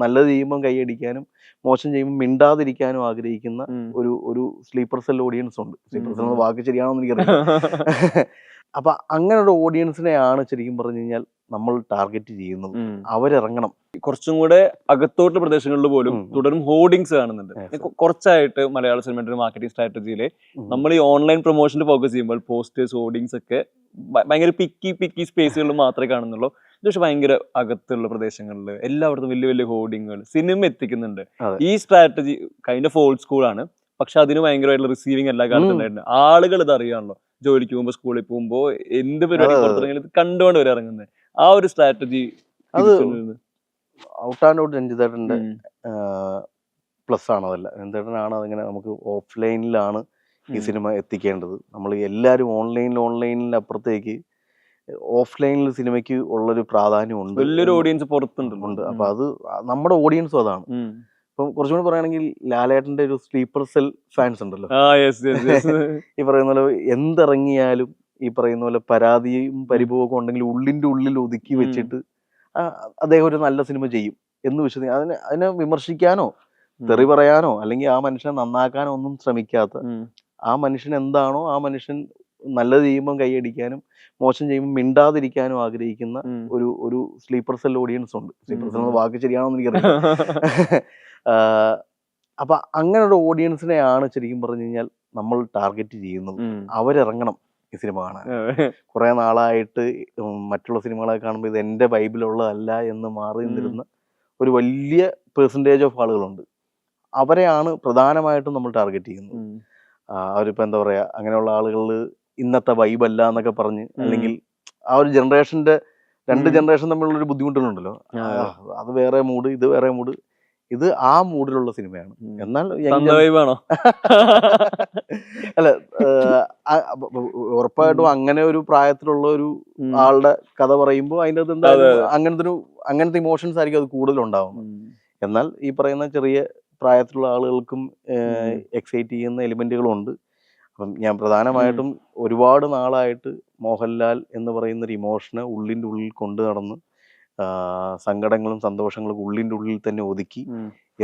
നല്ലത് ചെയ്യുമ്പോൾ കൈയടിക്കാനും മോശം ചെയ്യുമ്പോൾ മിണ്ടാതിരിക്കാനും ആഗ്രഹിക്കുന്ന ഒരു സ്ലീപ്പർ സെൽ ഓഡിയൻസ് ഉണ്ട്. സ്ലീപ്പർ സെൽ എന്ന വാക്ക് ശരിയാണോ എന്ന് എനിക്കറിയില്ല. അപ്പൊ അങ്ങനെ ഒരു ഓഡിയൻസിനെയാണ് ശരിക്കും പറഞ്ഞു കഴിഞ്ഞാൽ നമ്മൾ ടാർഗറ്റ് ചെയ്യുന്നത്. അവരിറങ്ങണം. കുറച്ചും കൂടെ അകത്തോട്ട് പ്രദേശങ്ങളിൽ പോലും തുടരും ഹോർഡിങ്സ് കാണുന്നുണ്ട്. കുറച്ചായിട്ട് മലയാള സിനിമയുടെ മാർക്കറ്റിംഗ് സ്ട്രാറ്റജിയില് നമ്മൾ ഈ ഓൺലൈൻ പ്രൊമോഷനിൽ ഫോക്കസ് ചെയ്യുമ്പോൾ പോസ്റ്റേഴ്സ് ഹോർഡിങ്സ് ഒക്കെ ഭയങ്കര പിക്കി സ്പേസുകളിൽ മാത്രമേ കാണുന്നുള്ളൂ. പക്ഷെ ഭയങ്കര അകത്തുള്ള പ്രദേശങ്ങളിൽ എല്ലായിടത്തും വലിയ വലിയ ഹോർഡിങ്ങുകൾ സിനിമ എത്തിക്കുന്നുണ്ട്. ഈ strategy kind of old school ആണ്. പക്ഷെ അതിന് ഭയങ്കരമായിട്ടുള്ള റിസീവിങ് എല്ലാ കാലത്തും ഉണ്ടായിരുന്നു. ആളുകൾ ഇത് അറിയാണല്ലോ. ജോലിക്ക് പോകുമ്പോൾ സ്കൂളിൽ പോകുമ്പോൾ എന്ത് പരിപാടി പുറത്തിറങ്ങിയാലും കണ്ടുകൊണ്ട് വരെ ഇറങ്ങുന്നത്. ആ ഒരു സ്ട്രാറ്റജി അത് ഔട്ട് ആൻഡ് ഔട്ട് രഞ്ജിത്തേട്ടൻ്റെ പ്ലസ് ആണ്. അതല്ല, രഞ്ജിത്തേട്ടനാണ് അതിങ്ങനെ നമുക്ക് ഓഫ്ലൈനിലാണ് ഈ സിനിമ എത്തിക്കേണ്ടത്. നമ്മൾ എല്ലാവരും ഓൺലൈനിൽ അപ്പുറത്തേക്ക് ഓഫ്ലൈനിൽ സിനിമയ്ക്ക് ഉള്ളൊരു പ്രാധാന്യം ഉണ്ട്. വലിയൊരു ഓഡിയൻസ് പുറത്തുണ്ട്. അപ്പൊ അത് നമ്മുടെ ഓഡിയൻസും അതാണ്. ഇപ്പം കുറച്ചുകൂടി പറയുകയാണെങ്കിൽ ലാലേട്ടന്റെ ഒരു സ്ലീപ്പർ സെൽ ഫാൻസ് ഉണ്ടല്ലോ. ഈ പറയുന്ന പോലെ എന്തിറങ്ങിയാലും ഈ പറയുന്ന പോലെ പരാതിയും പരിഭവമൊക്കെ ഉണ്ടെങ്കിൽ ഉള്ളിന്റെ ഉള്ളിൽ ഒതുക്കി വെച്ചിട്ട് അദ്ദേഹം ഒരു നല്ല സിനിമ ചെയ്യും എന്ന് വിശ്വസിക്കും. അതിനെ വിമർശിക്കാനോ തെറി പറയാനോ അല്ലെങ്കിൽ ആ മനുഷ്യനെ നന്നാക്കാനോ ഒന്നും ശ്രമിക്കാത്ത, ആ മനുഷ്യൻ എന്താണോ ആ മനുഷ്യൻ നല്ലത് ചെയ്യുമ്പോൾ കൈയടിക്കാനും മോശം ചെയ്യുമ്പോൾ മിണ്ടാതിരിക്കാനും ആഗ്രഹിക്കുന്ന ഒരു സ്ലീപ്പർ സെൽ ഓഡിയൻസ് ഉണ്ട്. സ്ലീപ്പർ സെൽ എന്ന വാക്ക് ശരിയാണോ എന്ന് എനിക്കറിയില്ല. അപ്പൊ അങ്ങനെ ഒരു ഓഡിയൻസിനെയാണ് ശരിക്കും പറഞ്ഞു കഴിഞ്ഞാൽ നമ്മൾ ടാർഗറ്റ് ചെയ്യുന്നത്. അവരിറങ്ങണം ഈ സിനിമ കാണാൻ. കുറെ നാളായിട്ട് മറ്റുള്ള സിനിമകളെ കാണുമ്പോൾ ഇത് എൻ്റെ ബൈബിളുള്ളതല്ല എന്ന് മാറി നിന്നിരുന്ന ഒരു വലിയ പെർസെൻറ്റേജ് ഓഫ് ആളുകളുണ്ട്. അവരെയാണ് പ്രധാനമായിട്ടും നമ്മൾ ടാർഗറ്റ് ചെയ്യുന്നത്. അവരിപ്പോൾ എന്താ പറയാ, അങ്ങനെയുള്ള ആളുകൾ ഇന്നത്തെ വൈബല്ല എന്നൊക്കെ പറഞ്ഞ്, അല്ലെങ്കിൽ ആ ഒരു ജനറേഷന്റെ രണ്ട് ജനറേഷൻ തമ്മിലുള്ളൊരു ബുദ്ധിമുട്ടുകളുണ്ടല്ലോ. അത് വേറെ മൂഡ്, ഇത് വേറെ മൂഡ്. ഇത് ആ മൂഡിലുള്ള സിനിമയാണ്. എന്നാൽ അല്ല, ഉറപ്പായിട്ടും അങ്ങനെ ഒരു പ്രായത്തിലുള്ള ഒരു ആളുടെ കഥ പറയുമ്പോൾ അതിൻ്റെ അകത്ത് എന്തായാലും അങ്ങനത്തെ ഇമോഷൻസ് ആയിരിക്കും അത് കൂടുതലുണ്ടാവുന്നത്. എന്നാൽ ഈ പറയുന്ന ചെറിയ പ്രായത്തിലുള്ള ആളുകൾക്കും എക്സൈറ്റ് ചെയ്യുന്ന എലിമെന്റുകളുണ്ട്. അപ്പം ഞാൻ പ്രധാനമായിട്ടും ഒരുപാട് നാളായിട്ട് മോഹൻലാൽ എന്ന് പറയുന്നൊരു ഇമോഷനെ ഉള്ളിൻ്റെ ഉള്ളിൽ കൊണ്ടു നടന്ന് സങ്കടങ്ങളും സന്തോഷങ്ങളും ഉള്ളിൻ്റെ ഉള്ളിൽ തന്നെ ഒതുക്കി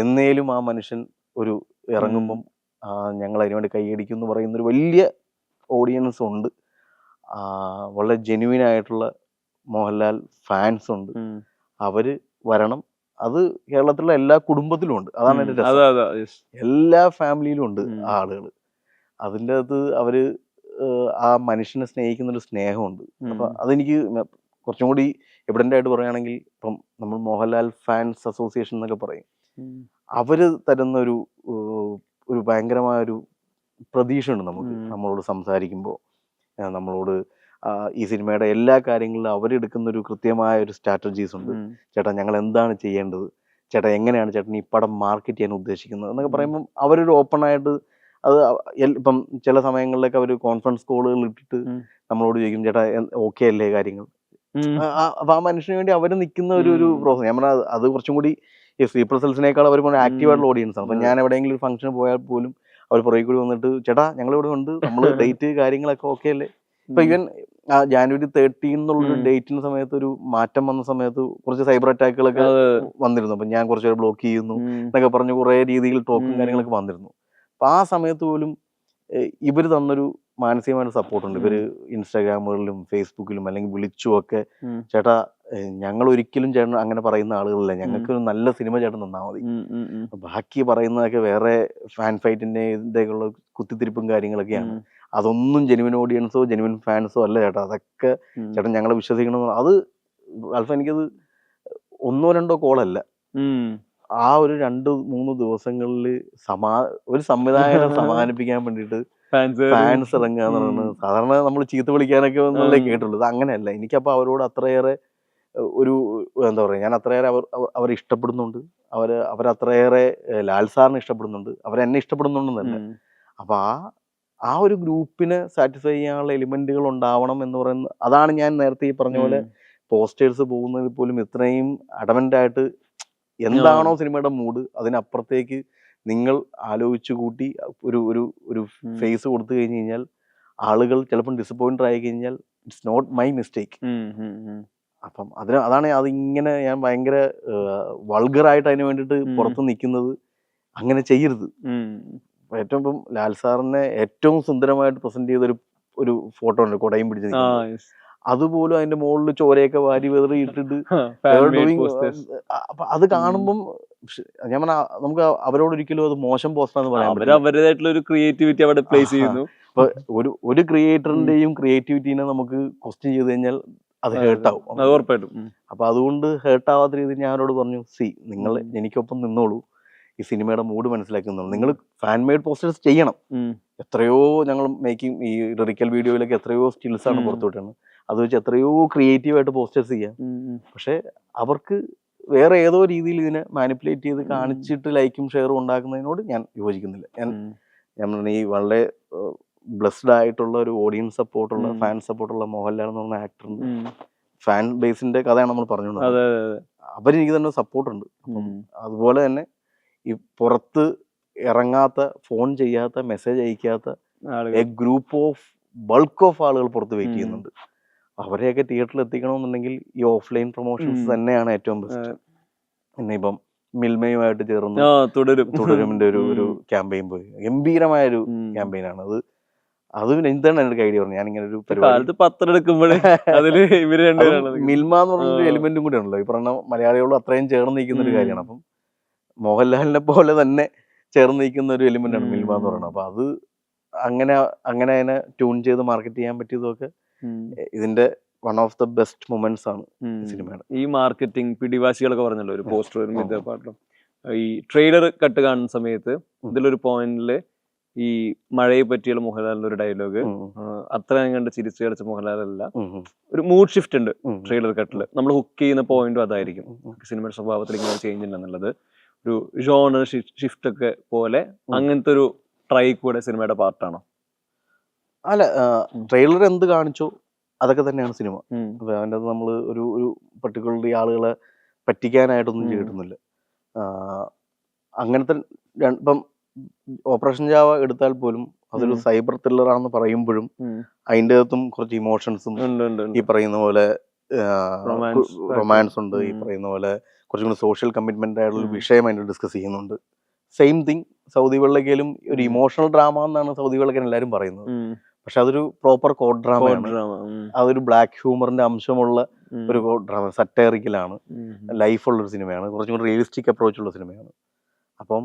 എന്നേലും ആ മനുഷ്യൻ ഒരു ഇറങ്ങുമ്പം ഞങ്ങൾ അതിനുവേണ്ടി കൈയടിക്കും എന്ന് പറയുന്നൊരു വലിയ ഓഡിയൻസ് ഉണ്ട്. വളരെ ജെന്യുവിൻ ആയിട്ടുള്ള മോഹൻലാൽ ഫാൻസ് ഉണ്ട്. അവര് വരണം. അത് കേരളത്തിലുള്ള എല്ലാ കുടുംബത്തിലും ഉണ്ട്. അതാണ് എൻ്റെ രസം. എല്ലാ ഫാമിലിയിലും ഉണ്ട് ആ ആളുകൾ. അതിൻ്റെ അകത്ത് അവര് ആ മനുഷ്യനെ സ്നേഹിക്കുന്നൊരു സ്നേഹമുണ്ട്. അപ്പൊ അതെനിക്ക് കുറച്ചും കൂടി എവിഡൻ്റ് ആയിട്ട് പറയുകയാണെങ്കിൽ, ഇപ്പം നമ്മൾ മോഹൻലാൽ ഫാൻസ് അസോസിയേഷൻ എന്നൊക്കെ പറയും. അവര് തരുന്ന ഒരു ഭയങ്കരമായൊരു പ്രതീക്ഷയുണ്ട് നമുക്ക്. നമ്മളോട് സംസാരിക്കുമ്പോൾ നമ്മളോട് ഈ സിനിമയുടെ എല്ലാ കാര്യങ്ങളിലും അവരെടുക്കുന്ന ഒരു കൃത്യമായ ഒരു സ്ട്രാറ്റജീസ് ഉണ്ട്. ചേട്ടാ, ഞങ്ങൾ എന്താണ് ചെയ്യേണ്ടത്, ചേട്ടാ എങ്ങനെയാണ് ചേട്ടൻ ഈ പടം മാർക്കറ്റ് ചെയ്യാൻ ഉദ്ദേശിക്കുന്നത് എന്നൊക്കെ പറയുമ്പം അവരൊരു ഓപ്പൺ ആയിട്ട് അത് ഇപ്പം ചില സമയങ്ങളിലൊക്കെ അവർ കോൺഫറൻസ് കോളുകൾ ഇട്ടിട്ട് നമ്മളോട് ചോദിക്കും, ചേട്ടാ ഓക്കെ അല്ലേ കാര്യങ്ങൾ. അപ്പൊ ആ മനുഷ്യന് വേണ്ടി അവർ നിൽക്കുന്ന ഒരു പ്രോസസ്. ഞാൻ പറഞ്ഞാൽ അത് കുറച്ചും കൂടി ഈ സ്ലീപ്പർ സെൽസിനേക്കാൾ അവർ ആക്റ്റീവായിട്ടുള്ള ഓഡിയൻസ് ആണ്. അപ്പൊ ഞാൻ എവിടെയെങ്കിലും ഒരു ഫംഗ്ഷന് പോയാൽ പോലും അവർ പുറകെ കൂടി വന്നിട്ട്, ചേട്ടാ ഞങ്ങളിവിടെ ഉണ്ട്, നമ്മൾ ഡേറ്റ് കാര്യങ്ങളൊക്കെ ഓക്കെ അല്ലേ. ഇപ്പൊ ഇവൻ ജാനുവരി 13 എന്നുള്ളൊരു ഡേറ്റിന് സമയത്ത് ഒരു മാറ്റം വന്ന സമയത്ത് കുറച്ച് സൈബർ അറ്റാക്കുകളൊക്കെ വന്നിരുന്നു. അപ്പൊ ഞാൻ കുറച്ചുപേർ ബ്ലോക്ക് ചെയ്യുന്നു എന്നൊക്കെ പറഞ്ഞ് കുറെ രീതിയിൽ ടോക്കും കാര്യങ്ങളൊക്കെ വന്നിരുന്നു. അപ്പൊ ആ സമയത്ത് പോലും ഇവർ തന്നൊരു മാനസികമായിട്ട് സപ്പോർട്ടുണ്ട്. ഇവര് ഇൻസ്റ്റാഗ്രാമുകളിലും ഫേസ്ബുക്കിലും അല്ലെങ്കിൽ വിളിച്ചുമൊക്കെ, ചേട്ടാ ഞങ്ങൾ ഒരിക്കലും ചേട്ടൻ അങ്ങനെ പറയുന്ന ആളുകളില്ല, ഞങ്ങൾക്ക് ഒരു നല്ല സിനിമ ചേട്ടൻ തന്നാൽ മതി. ബാക്കി പറയുന്നതൊക്കെ വേറെ ഫാൻ ഫൈറ്റിന്റെ ഇതിൻ്റെയൊക്കെയുള്ള കുത്തിത്തിരിപ്പും കാര്യങ്ങളൊക്കെയാണ്. അതൊന്നും ജെനുവിൻ ഓഡിയൻസോ ജെനുവിൻ ഫാൻസോ അല്ല ചേട്ടാ. അതൊക്കെ ചേട്ടൻ ഞങ്ങളെ വിശ്വസിക്കണം. അത് ആൽഫ എനിക്കത് 1-2 കോളല്ല, ആ ഒരു 2-3 ദിവസങ്ങളിൽ ഒരു സംവിധായകനെ സമാധാനിപ്പിക്കാൻ വേണ്ടിയിട്ട് ഫാൻസ് ഇറങ്ങുക എന്ന് പറയുന്നത് സാധാരണ നമ്മൾ ചീത്ത വിളിക്കാനൊക്കെ ഒന്നല്ലേ കേട്ടുള്ളൂ. ഇത് അങ്ങനെയല്ല. എനിക്കപ്പോൾ അവരോട് അത്രയേറെ ഒരു എന്താ പറയുക, ഞാൻ അത്രയേറെ അവരെ ഇഷ്ടപ്പെടുന്നുണ്ട്. അവരത്രയേറെ ലാൽ സാറിനെ ഇഷ്ടപ്പെടുന്നുണ്ട്, അവരെന്നെ ഇഷ്ടപ്പെടുന്നുണ്ടെന്നല്ല. അപ്പൊ ആ ഒരു ഗ്രൂപ്പിനെ സാറ്റിസ്ഫൈ ചെയ്യാനുള്ള എലിമെന്റുകൾ ഉണ്ടാവണം എന്ന് പറയുന്നത്. അതാണ് ഞാൻ നേരത്തെ ഈ പറഞ്ഞ പോലെ പോസ്റ്റേഴ്സ് പോകുന്നതിൽ പോലും ഇത്രയും അഡമന്റ് ആയിട്ട് എന്താണോ സിനിമയുടെ മൂഡ് അതിനപ്പുറത്തേക്ക് നിങ്ങൾ ആലോചിച്ചു കൂട്ടി ഒരു ഫേസ് കൊടുത്തു കഴിഞ്ഞു കഴിഞ്ഞാൽ ആളുകൾ ചിലപ്പോൾ ഡിസപ്പോയിന്റഡ് ആയി കഴിഞ്ഞാൽ ഇറ്റ്സ് നോട്ട് മൈ മിസ്റ്റേക്ക്. അപ്പം അതാണ് അതിങ്ങനെ ഞാൻ ഭയങ്കര വൾഗറായിട്ട് അതിന് വേണ്ടിയിട്ട് പുറത്ത് നിൽക്കുന്നത്. അങ്ങനെ ചെയ്യരുത്. ഏറ്റവും ഇപ്പം ലാൽ സാറിനെ ഏറ്റവും സുന്ദരമായിട്ട് പ്രസന്റ് ചെയ്തൊരു ഒരു ഫോട്ടോ ഉണ്ട് കൊടയും പിടിച്ച് നിൽക്കുന്നത്. അതുപോലും അതിന്റെ മുകളിൽ ചോരയൊക്കെ വാരി വെതറി ഇട്ടിട്ട് അപ്പൊ അത് കാണുമ്പം ഞാൻ പറഞ്ഞ നമുക്ക് അവരോട് ഒരിക്കലും അത് മോശം പോസ്റ്റാന്ന് പറയാൻ പറ്റില്ല. അവരുടേതായിട്ടുള്ള ഒരു ക്രിയേറ്റിവിറ്റി അവിടെ പ്ലേസ് ചെയ്യുന്നു. അപ്പൊ ഒരു ക്രിയേറ്ററിന്റെയും ക്രിയേറ്റിവിറ്റീനെ നമുക്ക് ക്വസ്റ്റ്യൻ ചെയ്ത് കഴിഞ്ഞാൽ അത് ഹേർട്ടാവും. അപ്പൊ അതുകൊണ്ട് ഹേർട്ടാവാത്ത രീതിയിൽ ഞാൻ അവരോട് പറഞ്ഞു, നിങ്ങൾ എനിക്കൊപ്പം നിന്നോളൂ, ഈ സിനിമയുടെ മൂഡ് മനസ്സിലാക്കുന്നുള്ളൂ, നിങ്ങൾ ഫാൻ മെയ്ഡ് പോസ്റ്റേഴ്സ് ചെയ്യണം. എത്രയോ ഞങ്ങൾ മേക്കിംഗ് ഈ റിക്കൽ വീഡിയോയിലൊക്കെ എത്രയോ സ്റ്റിൽസ് ആണ് പുറത്തുവിട്ടാണ്, അത് വെച്ച് എത്രയോ ക്രിയേറ്റീവായിട്ട് പോസ്റ്റേഴ്സ് ചെയ്യാം. പക്ഷെ അവർക്ക് വേറെ ഏതോ രീതിയിൽ ഇതിനെ മാനിപ്പുലേറ്റ് ചെയ്ത് കാണിച്ചിട്ട് ലൈക്കും ഷെയറും ഉണ്ടാക്കുന്നതിനോട് ഞാൻ യോജിക്കുന്നില്ല. ഞാൻ ഈ വളരെ ബ്ലെസ്ഡ് ആയിട്ടുള്ള ഒരു ഓഡിയൻസ് സപ്പോർട്ടുള്ള ഫാൻ സപ്പോർട്ടുള്ള മോഹൻലാൽ എന്ന് പറഞ്ഞ ആക്ടറിന് ഫാൻ ബേസിന്റെ കഥയാണ് നമ്മൾ പറഞ്ഞുകൊണ്ടിരുന്നത്. അവരെനിക്ക് തന്നെ സപ്പോർട്ടുണ്ട്. അതുപോലെ തന്നെ ഈ പുറത്ത് ഇറങ്ങാത്ത, ഫോൺ ചെയ്യാത്ത, മെസ്സേജ് അയക്കാത്ത a group of bulk of ആളുകൾ പുറത്ത് വെയിറ്റ് ചെയ്യുന്നുണ്ട്. അവരെയൊക്കെ തിയേറ്ററിൽ എത്തിക്കണമെന്നുണ്ടെങ്കിൽ ഈ ഓഫ്ലൈൻ പ്രൊമോഷൻസ് തന്നെയാണ് ഏറ്റവും ബെസ്റ്റ്. പിന്നെ ഇപ്പം മിൽമയുമായിട്ട് ചേർന്ന് തുടരുമിന്റെ ഒരു ക്യാമ്പയിൻ പോയി, ഗംഭീരമായ ഒരു ക്യാമ്പയിനാണ് അത്. അത് എന്താണ് എനിക്ക് ഐഡിയ പറഞ്ഞു, ഞാനിങ്ങനെ ഒരു പരിപാടി മിൽമ എന്ന് പറഞ്ഞൊരു എലിമെന്റും കൂടെ ഉണ്ടല്ലോ ഈ പറഞ്ഞ മലയാളികളോട് അത്രയും ചേർന്ന് നിൽക്കുന്ന ഒരു കാര്യമാണ്. അപ്പം മോഹൻലാലിനെ പോലെ തന്നെ ചേർന്ന് നിൽക്കുന്ന ഒരു എലിമെന്റ് ആണ് മിൽമ എന്ന് പറയുന്നത്. അപ്പൊ അത് അങ്ങനെ അതിനെ ട്യൂൺ ചെയ്ത് മാർക്കറ്റ് ചെയ്യാൻ പറ്റിയതൊക്കെ ഇതിന്റെ one of the best moments ആണ് സിനിമയുടെ. ഈ മാർക്കറ്റിംഗ് പിടിവാശികളൊക്കെ പറഞ്ഞല്ലോ, ഒരു പോസ്റ്ററും പാട്ടും ഈ ട്രെയിലർ കട്ട് കാണുന്ന സമയത്ത് ഇതിലൊരു പോയിന്റില് ഈ മഴയെ പറ്റിയുള്ള മോഹൻലാലിന്റെ ഒരു ഡയലോഗ് അത്ര കണ്ട് ചിരിച്ചു കളിച്ച മോഹൻലാലല്ല, ഒരു മൂഡ് ഷിഫ്റ്റ് ഉണ്ട് ട്രെയിലർ കട്ടില്. നമ്മൾ ഹുക്ക് ചെയ്യുന്ന പോയിന്റും അതായിരിക്കും, സിനിമയുടെ സ്വഭാവത്തിൽ ഇങ്ങനെ ചേഞ്ച് ഉണ്ടെന്നുള്ളത്. ഒരു ജോണർ ഷിഫ്റ്റ് ഒക്കെ പോലെ അങ്ങനത്തെ ഒരു ട്രൈ കൂടെ സിനിമയുടെ പാർട്ടാണോ? അല്ല, ട്രെയിലർ എന്ത് കാണിച്ചോ അതൊക്കെ തന്നെയാണ് സിനിമ. അപ്പൊ അതിൻ്റെ അത് നമ്മൾ ഒരു പർട്ടിക്കുലർലി ആളുകളെ പറ്റിക്കാനായിട്ടൊന്നും ചെയ്തിട്ടൊന്നുമില്ല. അങ്ങനത്തെ ഇപ്പം ഓപ്പറേഷൻ ജാവ എടുത്താൽ പോലും അതൊരു സൈബർ ത്രില്ലർ ആണെന്ന് പറയുമ്പോഴും അതിൻ്റെ അകത്തും കുറച്ച് ഇമോഷൻസും ഈ പറയുന്ന പോലെ റൊമാൻസ് ഉണ്ട്, ഈ പറയുന്ന പോലെ കുറച്ചും കൂടി സോഷ്യൽ കമ്മിറ്റ്മെന്റ് ആയിട്ടുള്ള വിഷയം അതിൻ്റെ ഡിസ്കസ് ചെയ്യുന്നുണ്ട്. സെയിം തിങ് സൗദി വെള്ളക്കയിലും ഒരു ഇമോഷണൽ ഡ്രാമ എന്നാണ് സൗദി വെള്ളക്കൻ എല്ലാവരും പറയുന്നത്. പക്ഷെ അതൊരു പ്രോപ്പർ കോഡ് ഡ്രാമയാണ്. അതൊരു ബ്ലാക്ക് ഹ്യൂമറിന്റെ അംശമുള്ള ഒരു കോഡ് ഡ്രാമ, സറ്റയറിക്കലാണ്, ലൈഫുള്ളൊരു സിനിമയാണ്, കുറച്ചും കൂടി റിയലിസ്റ്റിക് അപ്രോച്ചുള്ള സിനിമയാണ്. അപ്പം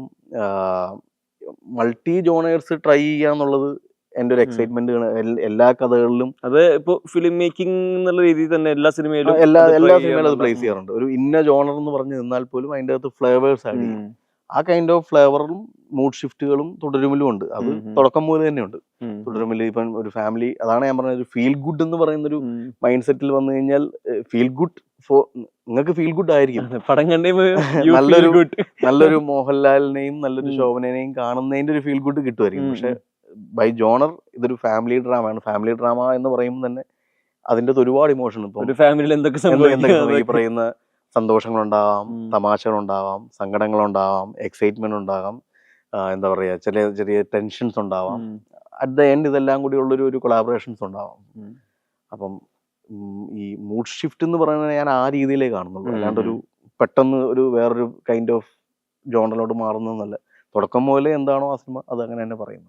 മൾട്ടി ജോണേഴ്സ് ട്രൈ ചെയ്യാന്നുള്ളത് എൻ്റെ ഒരു എക്സൈറ്റ്മെന്റ്. എല്ലാ കഥകളിലും അത് ഇപ്പൊ ഫിലിം മേക്കിംഗ് എന്നുള്ള രീതിയിൽ തന്നെ എല്ലാ സിനിമയിലും എല്ലാ സിനിമയിലും അത് പ്ലേസ് ചെയ്യാറുണ്ട്. ഒരു ഇന്ന ജോണർ എന്ന് പറഞ്ഞ് നിന്നാൽ പോലും അതിൻ്റെ അകത്ത് ഫ്ലേവേഴ്സ് ആഡ് ചെയ്യും. ആ കൈൻഡ് ഓഫ് ഫ്ലേവറും മൂഡ് ഷിഫ്റ്റുകളും തുടരുമിലും ഉണ്ട്. അത് തുടക്കം മുതൽ തന്നെയുണ്ട്. തുടരുമില്ല ഇപ്പം ഒരു ഫാമിലി, അതാണ് ഞാൻ പറഞ്ഞത്, ഒരു ഫീൽ ഗുഡ് എന്ന് പറയുന്ന ഒരു മൈൻഡ് സെറ്റിൽ വന്നു കഴിഞ്ഞാൽ ഫീൽ ഗുഡ് നിങ്ങൾക്ക് ഫീൽ ഗുഡ് ആയിരിക്കും. നല്ലൊരു മോഹൻലാലിനെയും നല്ലൊരു ശോഭനേനെയും കാണുന്നതിന്റെ ഒരു ഫീൽ ഗുഡ് കിട്ടുമായിരിക്കും. പക്ഷെ ബൈ ജോണർ ഇതൊരു ഫാമിലി ഡ്രാമയാണ്. ഫാമിലി ഡ്രാമ എന്ന് പറയുമ്പോൾ തന്നെ അതിൻ്റെ ഒരുപാട് ഇമോഷൻ, ഇപ്പം ഈ പറയുന്ന സന്തോഷങ്ങളുണ്ടാവാം, തമാശകളുണ്ടാവാം, സങ്കടങ്ങളുണ്ടാവാം, എക്സൈറ്റ്മെന്റ് ഉണ്ടാകാം, എന്താ പറയുക, ചെറിയ ടെൻഷൻസ് ഉണ്ടാവാം. അറ്റ് ദ എൻഡ് ഇതെല്ലാം കൂടി ഉള്ളൊരു കൊളാബറേഷൻസ് ഉണ്ടാവാം. അപ്പം ഈ മൂഡ് ഷിഫ്റ്റ് എന്ന് പറയുന്നത് ഞാൻ ആ രീതിയിലേ കാണുന്നുള്ളൂ. അല്ലാണ്ട് ഒരു പെട്ടെന്ന് ഒരു വേറൊരു കൈൻഡ് ഓഫ് ജോണറിലോട്ട് മാറുന്നതെന്നല്ല. തുടക്കം മുതലേ എന്താണോ ആ സിനിമ അത് അങ്ങനെ തന്നെ പറയുന്നു.